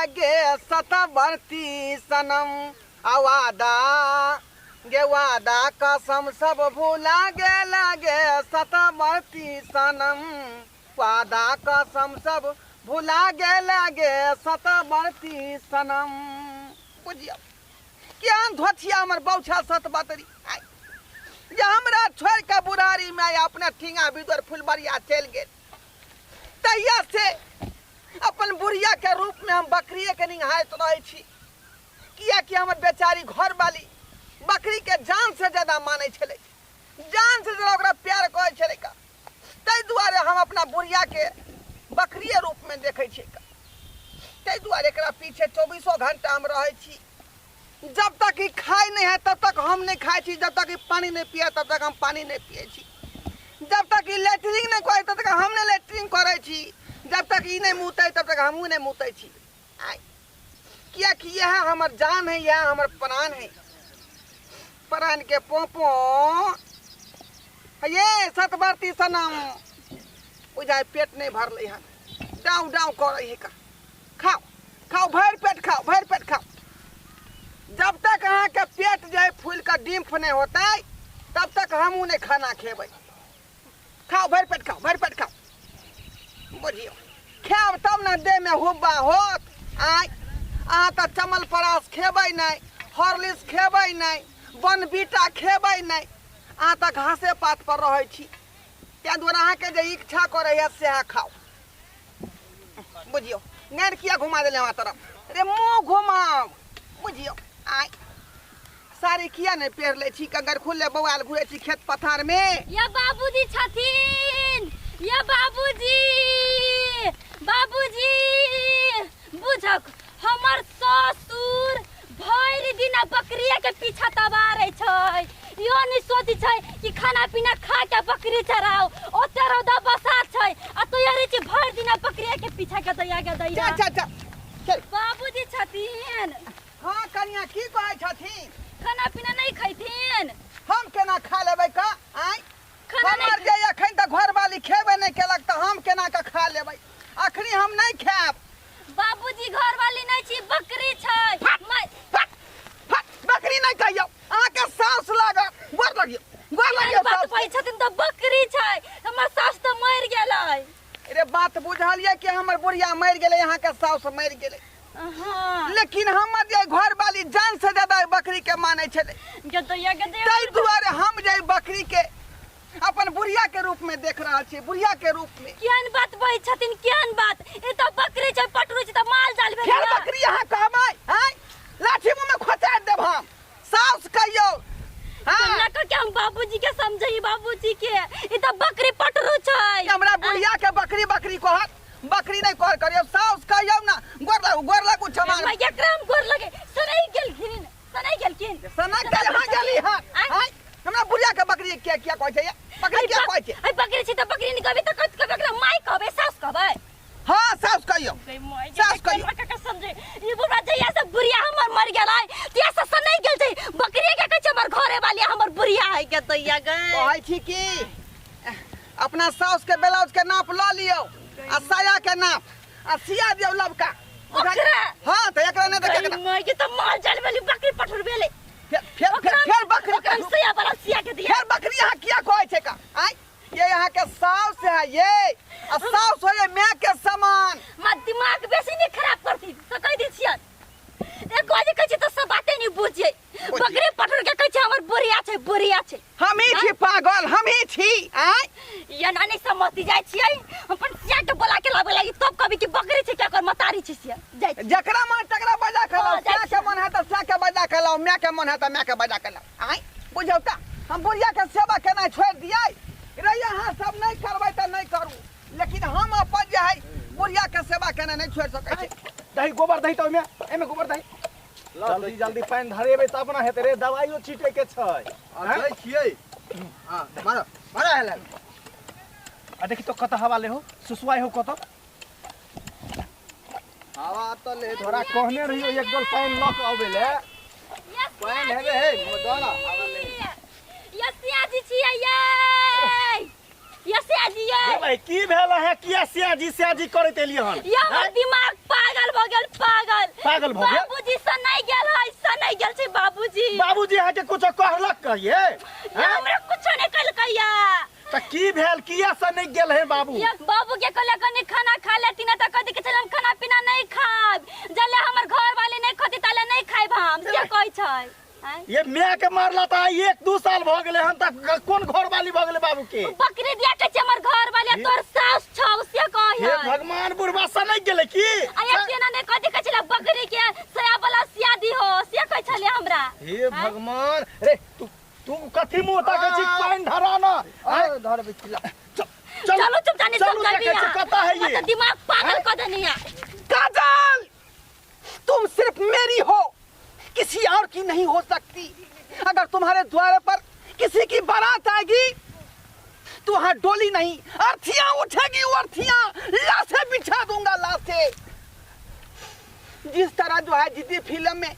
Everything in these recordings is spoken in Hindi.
लागे सतवर्ती सनम आवादा गे वादा कसम सब भूला गे लागे सतवर्ती सनम वादा कसम सब भूला गे लागे सतवर्ती सनम बुझियो क्या धोथिया हमर बौछा सत बतरी जे हमरा छोड़ के बुढ़ारी में अपने ठिंगा बिदर फुलबरिया चल गए तहिया से अपन बुढ़िया के रूप में हम बकरिए के निहायत रहे छी किया कि हमर बेचारी घर वाली बकरी के जान से ज्यादा माने छले जान से ज्यादा ओकरा प्यार करे छले का तै दुआरे हम अपना बुढ़िया के बकरिए रूप में देखे छी का तै दुआरे एकरा पीछे 24 घंटा हम रहे छी जब तक ही खाई नहीं है तब तक हम नहीं खाए छी जब तक ही पानी नहीं पिए तब तक हम पानी नहीं पिए छी जब तक ही लेटरिंग नहीं करे तब तक हम नहीं लेटरिंग करे छी जब तक ही नहीं मुते तब तक हम नहीं मुते छी किया कि यह हमर जान है यह हमर प्राण है प्राण के पोपो ये सतवर्ती सनम बुझाए पेट नहीं भरले है डाउ डाउ करे है का खाओ खाओ भर पेट खाओ जब तक अहाँ के पेट जो फूल का डिम्फ नहीं होता है तब तक हम उन्हें खाना खेबे खाओ भर पेट खाओ बुझियो खाओ तब न देह में हुब्बा होत अहाँ तो चमल परास खेबै नहीं हॉर्लिक्स खेबै नहीं बनबीटा खेबै नहीं अहाँ तो घासे पात पर रहे छी त्या द्वारा अहाँ के जे इच्छा करे है से खाओ बुझियो नैर किया घुमा देले वहाँ तरफ रे मुँह घुमाओ बुझियो आई सारी किया नहीं पेड़ ले छी कंगर खुले बवाल घुरे छी खेत पथार में या बाबूजी छथिन या बाबूजी बुझक हमर ससुर भरि दिन बकरिया के पीछा तबा रहे छै यो नहीं सोची छै कि खाना पीना खा के बकरी चराओ ओते रौदा बसात छै आ तो यार छी भरि दिन बकरिया के पीछा के दैया चल बाबूजी छथिन हाँ कन्या की कहै छथिन खाना पीना नहीं खैथिन हम केना खा लेबै का आई खाना हमर जे अखन तक घर वाली खेबे नहीं केलक त हम केना के खा लेबै अखनी हम नहीं खाएब बाबूजी घर वाली नहीं छी बकरी छै बकरी नहीं कहियो अहाँ के साउस लागत गोर लगियो बात कहै छथिन त बकरी छै हमर सास त मर गेलै रे बात बुझलिए कि हमर बुढ़िया मर गेलै यहाँ के साउस मर गेलै लेकिन हमर जे घर वाली जान से ज्यादा बकरी के माने छले तै दुआरे हम जे बकरी के अपन बुढ़िया के रूप में देख रहा छी बुढ़िया के रूप में केहन बात कहै छथिन केहन बात ए त बकरी छै पटरू छै त माल जाल भेल फेर बकरी यहाँ कहबै हैं लाठी मुंह में खोचा देब हम साउस कहियो हां ना के हम बाबूजी के समझई बाबूजी के ए त बकरी पटरू छै हमरा बुढ़िया के बकरी कहत बकरी नहीं कह करियो साउस कहियो ना गोर लागू छमा मैं एकराम गोर लगे सनै गेलखिन सनै कहां गेली हां हमरा बुढ़िया के बकरी क्या कहै छै बकरी क्या कहै छै आई बकरी छी त बकरी नहीं कहबे त कत के बकरा माई कहबे साउस कहबे हां साउस कहियो का समझे ई बुढ़ा जइया से बुढ़िया हमर मर गेलै तिया से सनै गेल छै बकरी के कहै छै हमर घरे वाली हमर बुढ़िया है के दैया गए कहै छी कि अपना साउस के ब्लाउज के नाप ल लियो आ साया के नाप आ सिया दियो लबका हां त एकरा ने देखे मैं के त माल जाल वाली बकरी पठुर बेले फिर बकरी के सिया वाला सिया के दिया फिर बकरी यहाँ क्या कहै छै का आई ये यहाँ के साउस है ये आ साउस हो ये मैं के समान मत दिमाग बेसी नहीं खराब करती तो कह दी छियन एक बाजे कहै छै त सब बातें नहीं बुझिए बकरी पठुर के कहै छै हमर बुढ़िया छै हम ही छी पागल हम ही छी आई ये नानी समझती जाय छियै अपन सिया के बोला के लाबे लागी तब कभी की बकरी छै क्या कर मतारी छै सिया जाय जकरा मन तकरा बजा के लाओ सिया के मन है त सिया के बजा के लाओ मैं के मन है त मैं के बजा के लाओ आई बुझौ त हम बुढ़िया के सेवा केना छोड़ दियै रे यहाँ सब नहीं करबै त नहीं करू लेकिन हम अपन जे है बुढ़िया के सेवा केना नहीं छोड़ सकै छी दही गोबर दही त एमे गोबर दही जल्दी पानी धरेबे त अपना हेते रे दवाइयो छीटे के छै दै छियै हां मारा हेला आ देखि तो कत हवा ले हो सुसुआई हो कत हवा तो ले तोरा कहने रहियो एक डोल पानी ल के आबे ले पानी हेबे हे मदला हवा ले ये सिया जी छियै ये ये सियाजी ए भाई की भेल है किया सियाजी करत एलिए हन ये हमर दिमाग पागल भ गेल पागल भ गेल बाबूजी से नहीं गेल है से नहीं गेल छै बाबूजी है के कुछ कहलक कहिए हमरा कुछ नहीं कहलकैया त की भेल किया से नहीं गेल है बाबू ये बाबू के कहले कनी खाना खा लेती ना त कदी के चल हम खाना पीना नहीं खाब जले हमर घर वाले नहीं खती ताले नहीं खाइब हम के कहै छै ये मैं के मारला त 1-2 साल भ गेले हन त कोन घर वाली भ गेले बाबू के बकरी दिया के छै हमर घर वाले तोर सास छौ से कहै हे भगवान बुढ़वा से नहीं गेले की आया सेना ने कथि कहै छला बकरी के सया वाला सियादी हो से कहै छले हमरा हे भगवान रे तू कथि मुंह ताकै छी पानी धरा ना धर बिचला चलो चुप जाने सब जल्दी कता है ये दिमाग पागल कर देनी है काजल तुम सिर्फ मेरी हो किसी और की नहीं हो सकती अगर तुम्हारे द्वार पर किसी की बारात आएगी तो वहां डोली नहीं अर्थियां उठेगी अर्थियां लाशें बिछा दूंगा लाशें जिस तरह जो है जिद्दी फिल्म में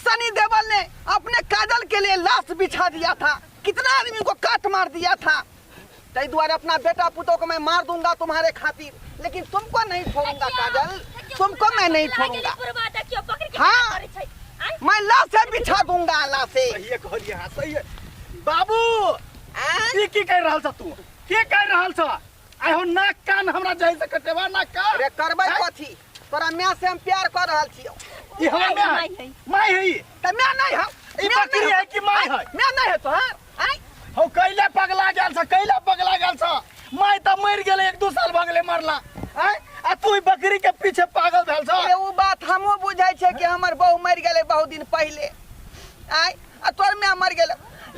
सनी देओल ने अपने काजल के लिए लाश बिछा दिया था कितना आदमी को काट मार दिया था तै द्वारा अपना बेटा पुतों को मैं मार दूंगा तुम्हारे खातिर लेकिन तुमको नहीं छोड़ूंगा काजल तुमको मैं नहीं छोड़ूंगा हाँ मैं लाशें बिछा दूंगा लाशें सही कहलिए हां सही है बाबू की कह रहल छ तू के कह रहल छ आइ हो नाक कान हमरा जहि से कटेवा ना का रे करबै कथी तोरा मैं से हम प्यार कर रहल छियो ई हमरा माय है त मैं नहीं हम ई बकरी है कि माय है मैं नहीं है तोहार आइ हो कैला पगला गेल छ माय त मर गेले 1-2 साल भ गेले मरला हैं आ तू ई बकरी के पीछे पागल भेल छ अरे वो बात हमो बुझाई छे कि हमर बहू मर गेले बहुत दिन पहले आइ आ तोर मैं मर गेले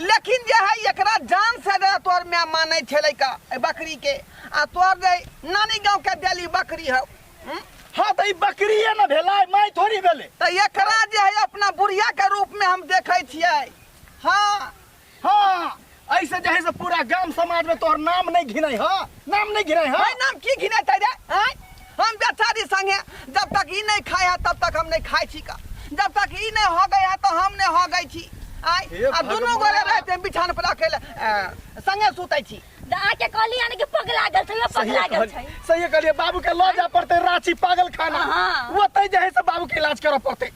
लेकिन जे है एकरा जान से रे तोर मैं मानै छलै का बकरी के आ तोर रे नानी गांव के देली बकरी हो हां त ई बकरी है ना भेलै माय थोड़ी भेले त एकरा जे है अपना बुढ़िया के रूप में हम देखै छियै हां ऐसे जहे से पूरा गांव समाज में तोहर नाम नहीं घिनै ह नाम नहीं घिनै ह भाई नाम की घिनै तै रे हैं हम बेचारी संगे जब तक ई नहीं खाए है तब तक हम नहीं खाई छी का जब तक ई नहीं हो गए है तो हम नहीं हो गई छी आई आ दोनों गोरे रहते बिछान पर अकेले संगे सुतै छी आके कहली यानी कि पगला गेल छै पगला गेल छै सही कहलिए बाबू के ले जा पड़ते रांची पागल खाना वो तै जहे से बाबू के इलाज करऽ पड़ते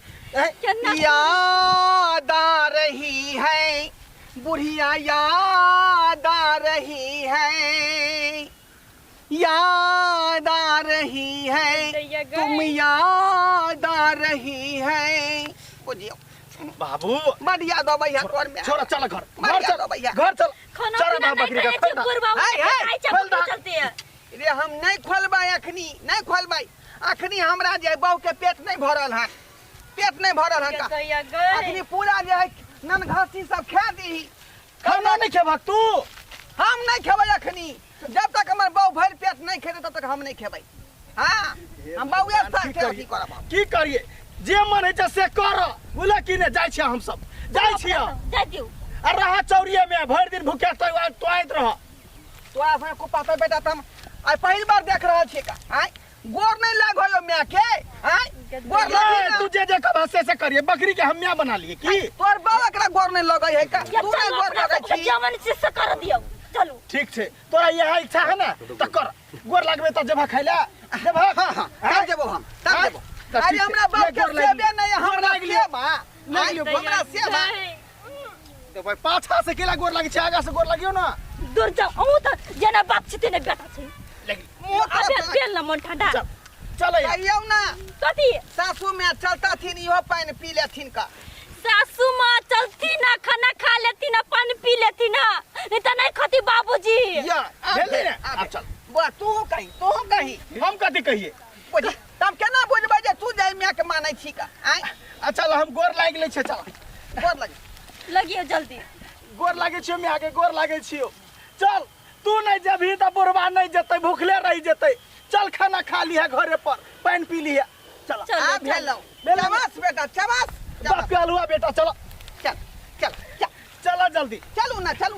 याद आ रही है बुढ़िया याद आ रही है याद आ रही है तुम याद आ रही है बुझियो बाबू मत याद हो भैया तोर में छोरा चल घर चल भैया घर चल खाना चल पीना बकरी का नहीं बुरबा खाई चलते हैं रे हम नहीं खोलबै अखनी नहीं खोलबै अखनी हमरा जे बहू के पेट नहीं भरल है पेट नहीं भरल है का अखनी पूरा जे है नन घासी सब खा दी खाना नहीं खेबक तू हम नहीं खेबै अखनी जब तक हमर बहू भर पेट नहीं खेते तब तक हम नहीं खेबै हां हम बहूए साथ की करब की करिए जे मन है से कर बोला कि ने जाय छी हम सब जाय छी जा दियो आ रहा चौरिये में भर दिन भूखे तोइत रह तो आफा को पाता बेटा तुम आई पहली बार देख रहा छी का आई गोर नहीं लाग होयो मैं के आई गोर लाग तू जे कब से करिए बकरी के हम म्या बना लिए की तोर बाबा एकरा गोर नहीं लगै है का तू नहीं गोर लगै छी जमन से कर दियो चलो ठीक छे तोरा यह इच्छा है ना त कर गोर लागबे त जेबा खैला जेबा हां तब जेबो हम तब जेबो अरे हमरा बाप के सेबे नहीं हम लाग लिए नहीं लियो हमरा सेबा तो भाई पाछा से केला गोर लागी छै आगा से गोर लागियो ना दूर जाओ ओ त जना बाप छिते ने बेटा छै लगी अबे बेल न मन ठंडा चल आइयो ना कथी सासू में चलता थीन इहो पानी पी लेथिन का सासू मां चलती ना खाना खा लेती ना पानी पी लेती ना नहीं त नहीं खती बाबूजी या भेले ने अब चल बा तू कहीं हम कथि कहिए बुझ तब केना बुझबै जे तू जाय मिया के मानै छी का आई अच्छा हम गोर लाग ले छै चल गोर लगी लगियो जल्दी गोर लागे छियो मैं आगे गोर लागे छियो चल तू नहीं जबही त बुढ़वा नहीं जतै भूखले रह जतै चल खाना खा लिया घरे पर पानी पी लिया चल आ भेलौ चबास बेटा चबास बाप के हलवा बेटा चलो चल चल चल जल्दी चलू ना चल